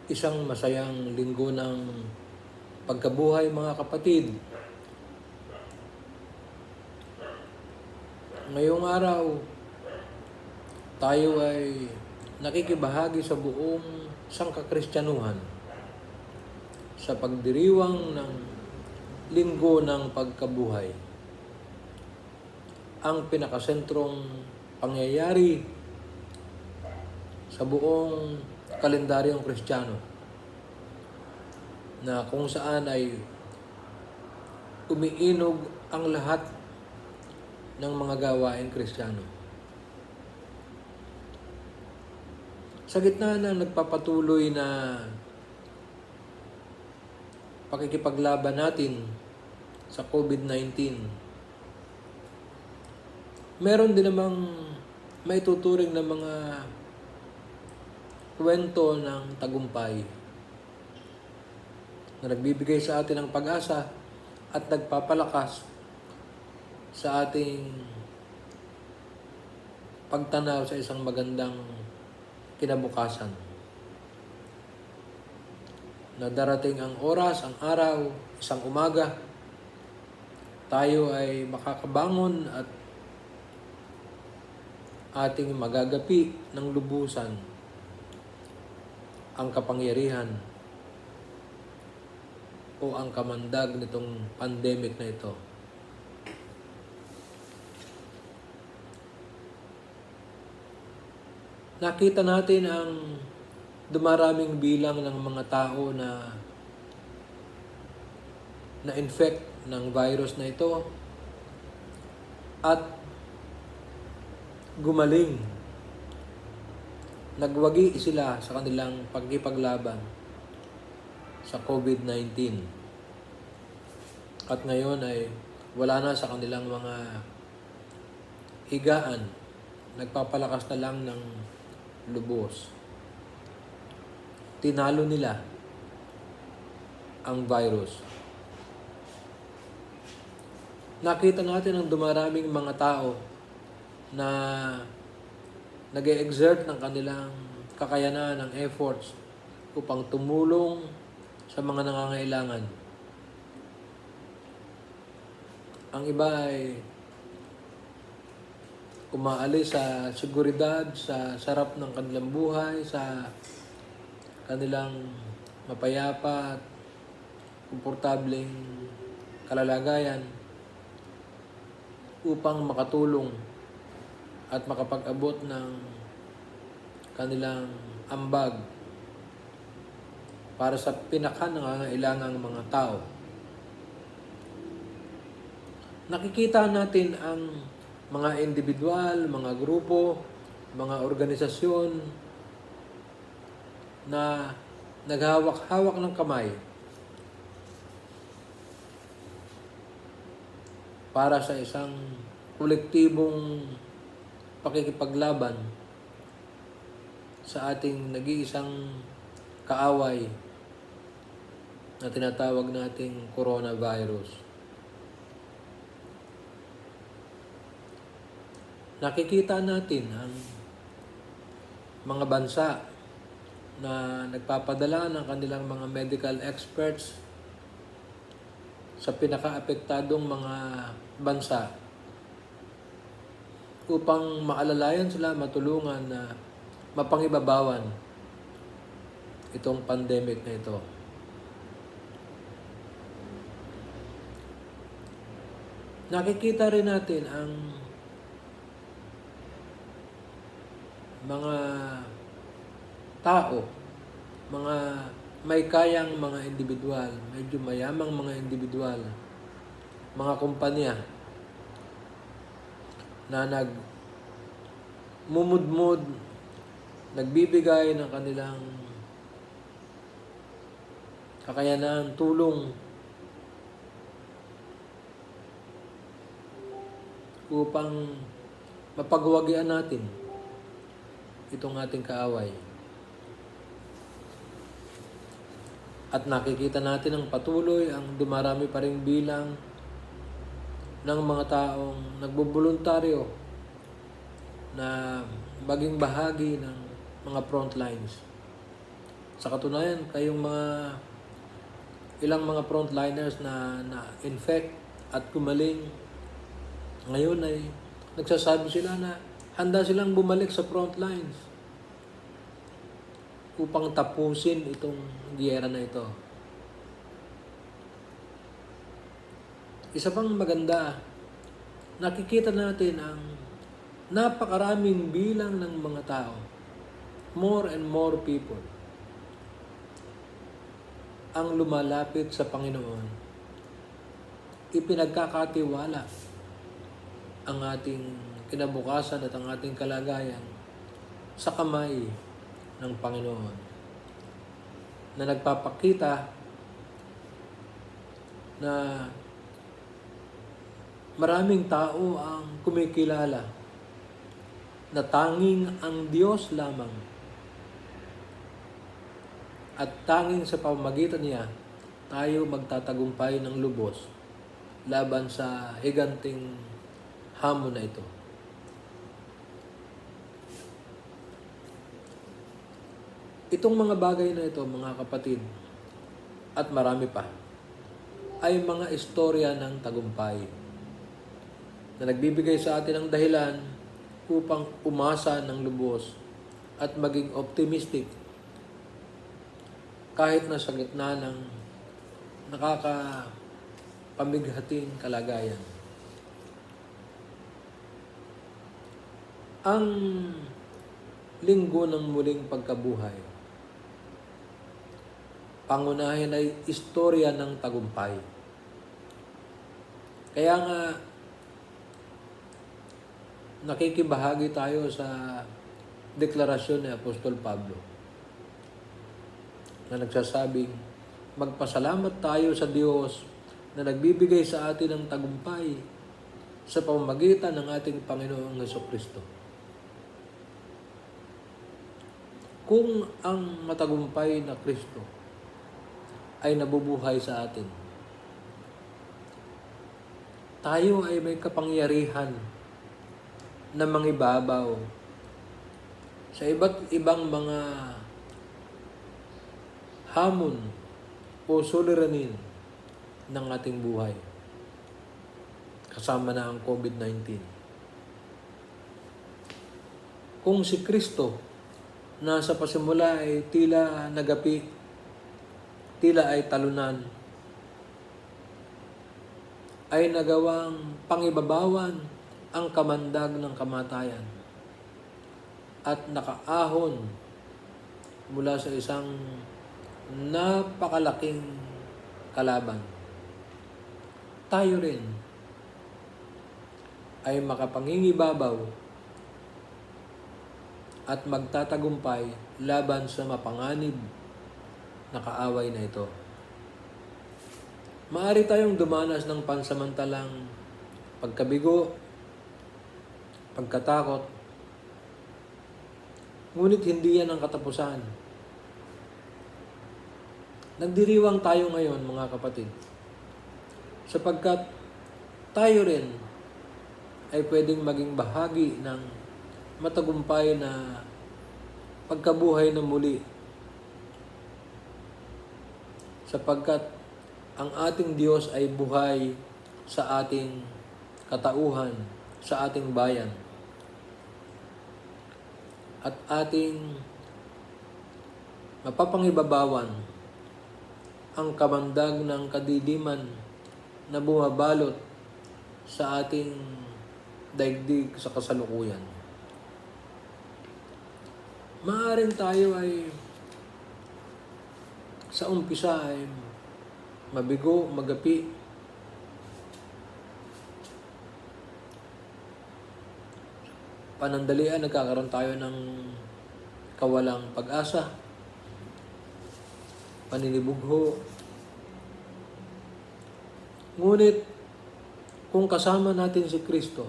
Isang masayang linggo ng pagkabuhay mga kapatid. Ngayong araw, tayo ay nakikibahagi sa buong sangkakristyanuhan sa pagdiriwang ng linggo ng pagkabuhay. Ang pinakasentrong pangyayari sa buong kalendaryong Kristiyano na kung saan ay umiinog ang lahat ng mga gawaing Kristiyano. Sa gitna ng nagpapatuloy na pakikipaglaban natin sa COVID-19, meron din namang maituturing na mga kwento ng tagumpay na nagbibigay sa atin ng pag-asa at nagpapalakas sa ating pagtanaw sa isang magandang kinabukasan. Na darating ang oras, ang araw, isang umaga, tayo ay makakabangon at ating magagapi ng lubusan ang kapangyarihan o ang kamandag nitong pandemic na ito. Nakita natin ang dumaraming bilang ng mga tao na na-infect ng virus na ito at gumaling. Nagwagi sila sa kanilang pagkipaglaban sa COVID-19. At ngayon ay wala na sa kanilang mga higaan. Nagpapalakas na lang ng lubos. Tinalo nila ang virus. Nakita natin ang dumaraming mga tao na nag-e-exert ng kanilang kakayanan, ng efforts upang tumulong sa mga nangangailangan. Ang iba ay umaalis sa seguridad, sa sarap ng kanilang buhay, sa kanilang mapayapa at komportableng kalalagayan upang makatulong at makapag-abot ng kanilang ambag para sa pinaka-nangangailangang mga tao. Nakikita natin ang mga individual, mga grupo, mga organisasyon na naghawak-hawak ng kamay para sa isang kolektibong pakikipaglaban sa ating nag-iisang kaaway na tinatawag nating coronavirus. Nakikita natin ang mga bansa na nagpapadala ng kanilang mga medical experts sa pinaka-apektadong mga bansa upang maalalayan sila, matulungan na mapangibabawan itong pandemic na ito. Nakikita rin natin ang mga tao, mga may kayang mga individual, medyo mayamang mga individual, mga kumpanya na nagmumudmud, nagbibigay ng kanilang kakayanan, tulong upang mapagwagian natin itong ating kaaway. At nakikita natin ang patuloy, ang dumarami pa ring bilang ng mga taong nagboboluntaryo na maging bahagi ng mga front lines Sa katunayan, kayong ilang mga frontliners na infect at gumaling, ngayon ay nagsasabi sila na handa silang bumalik sa front lines upang tapusin itong giyera na ito. Isa pang maganda, nakikita natin ang napakaraming bilang ng mga tao, more and more people, ang lumalapit sa Panginoon. Ipinagkakatiwala ang ating kinabukasan at ang ating kalagayan sa kamay ng Panginoon, na nagpapakita na maraming tao ang kumikilala na tanging ang Diyos lamang at tanging sa pamamagitan niya tayo magtatagumpay ng lubos laban sa higanting hamon na ito. Itong mga bagay na ito, mga kapatid, at marami pa, ay mga istorya ng tagumpay na nagbibigay sa atin ng dahilan upang umasa ng lubos at maging optimistic kahit na sa gitna ng nakakapamighating kalagayan. Ang linggo ng muling pagkabuhay, pangunahin ay istorya ng tagumpay. Kaya nga, nakikibahagi tayo sa deklarasyon ni Apostol Pablo na nagsasabing, magpasalamat tayo sa Diyos na nagbibigay sa atin ng tagumpay sa pamamagitan ng ating Panginoong Jesucristo. Kung ang matagumpay na Kristo ay nabubuhay sa atin, tayo ay may kapangyarihan na mangibabaw sa iba't ibang mga hamon o suliranin ng ating buhay. Kasama na ang COVID-19. Kung si Kristo na sa pasimula ay tila nagapi, tila ay talunan, ay nagawang pangibabawan ang kamandag ng kamatayan at nakaahon mula sa isang napakalaking kalaban. Tayo rin ay makapangingibabaw at magtatagumpay laban sa mapanganib na kaaway na ito. Maaari tayong dumanas ng pansamantalang pagkabigo, pagkatakot, ngunit hindi yan ang katapusan. Nagdiriwang tayo ngayon, mga kapatid, sapagkat tayo rin ay pwedeng maging bahagi ng matagumpay na pagkabuhay na muli, sapagkat ang ating Diyos ay buhay sa ating katauhan, sa ating bayan, at ating mapapangibabawan ang kamandag ng kadiliman na bumabalot sa ating daigdig sa kasalukuyan. Maaaring tayo ay sa umpisa ay mabigo, magapi, panandalian, nagkakaroon tayo ng kawalang pag-asa, paninibugho. Ngunit, kung kasama natin si Kristo,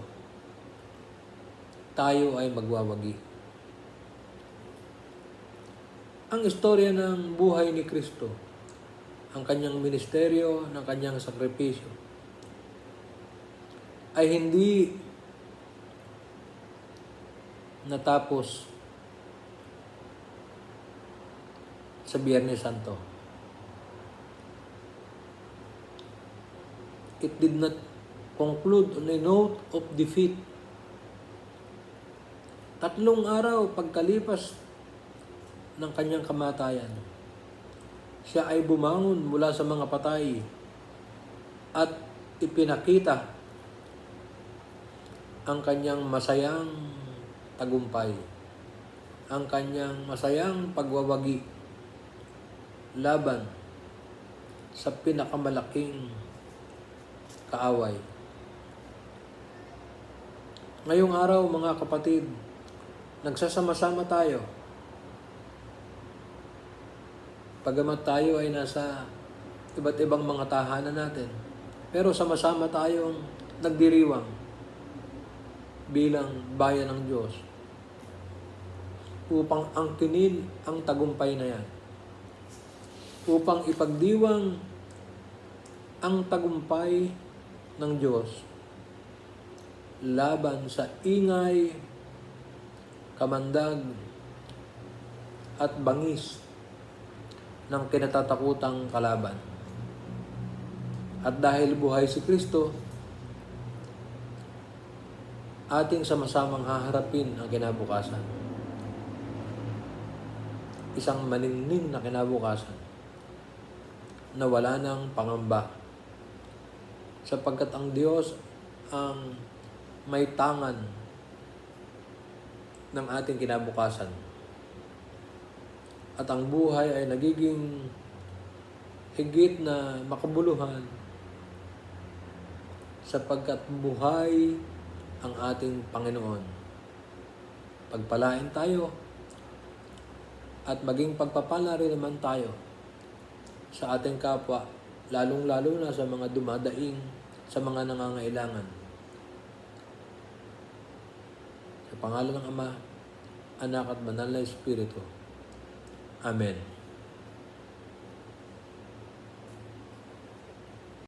tayo ay magwawagi. Ang istorya ng buhay ni Kristo, ang kanyang ministeryo, ng kanyang sakripisyo, ay hindi natapos sa Biyernes Santo. It did not conclude on a note of defeat. 3 araw pagkalipas ng kanyang kamatayan, siya ay bumangon mula sa mga patay at ipinakita ang kanyang masayang tagumpay, ang kanyang masayang pagwawagi laban sa pinakamalaking kaaway. Ngayong araw, mga kapatid, nagsasama-sama tayo. Pagamat tayo ay nasa iba't ibang mga tahanan natin, pero sama-sama tayong nagdiriwang bilang bayan ng Diyos upang angkinin ang tagumpay na yan, upang ipagdiwang ang tagumpay ng Diyos laban sa ingay, kamandag at bangis ng kinatatakutang kalaban. At dahil buhay si Kristo, ating sama-samang haharapin ang kinabukasan. Isang maningning na kinabukasan na wala ng pangamba, sapagkat ang Diyos ang may tangan ng ating kinabukasan. At ang buhay ay nagiging higit na makabuluhan sapagkat buhay ang ating Panginoon. Pagpalain tayo at maging pagpapala rin naman tayo sa ating kapwa, lalong-lalo na sa mga dumadaing, sa mga nangangailangan. Sa pangalan ng Ama, Anak at Banal na Espiritu. Amen.